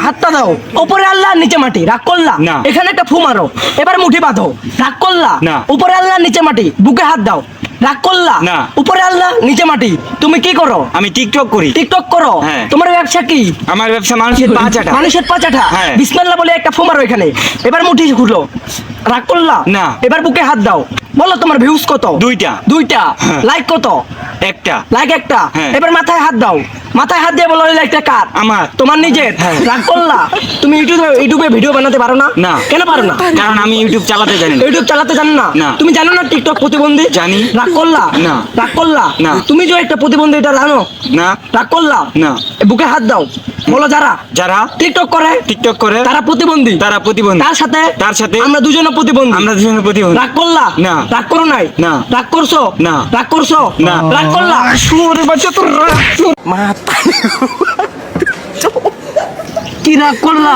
হাতটা দাও। উপরে আল্লাহ নিচে মাটি, রাগ করলা? না। এখানে একটা ফু মারো, এবার মুঠি বাঁধো, রাগ করলা? না। উপরে আল্লাহ নিচে মাটি, বুকে হাত দাও, রাগ করলা? না। উপরে আল্লাহ নিচে মাটি। তুমি কি করো? আমি টিকটক করি। টিকটক করো? হ্যাঁ। তোমার ব্যবসা কি? আমার ব্যবসা মানুষের পা চাটা। মানুষের পাচাটা? হ্যাঁ। বিসমিল্লাহ বলে একটা ফু মারো এখানে, এবার মুঠি খুলো, রাগ করলা? না। এবার বুকে হাত দাও। বলো তোমার ভিউজ কত? দুইটা। দুইটা। হ্যাঁ। লাইক কত? একটা। লাইক একটা। হ্যাঁ। এবার মাথায় হাত দাও, মাথায় হাত দিয়ে বলো এই লাইকটা কার? আমার। তোমার নিজের? হ্যাঁ। রাগ করলা? তুমি ইউটিউবে ভিডিও বানাতে পারো না? না। কেন পারো না? কারণ আমি ইউটিউব চালাতে জানি না। ইউটিউব চালাতে জানো না? না। তুমি জানো না টিকটক প্রতিবন্ধী? জানি। রাগ করলা? না। রাগ করলা? না। তুমি যে একটা প্রতিবন্ধী এটা জানো? না। রাগ করলা? না। এ বুকে হাত দাও, বলো যারা যারা টিকটক করে টিকটক করে তারা প্রতিবন্ধী। তারা প্রতিবন্ধী। তার সাথে আমরা দুজনে প্রতিবন্ধী। আমরা দুজনে প্রতিবন্ধী। রাগ করলা? না। রাগ করো নাই? না। রাগ করছো? না। রাগ করছো? না। রাগ করলা? শুয়োরের বাচ্চা তোর মাথা কি রাগ করলা?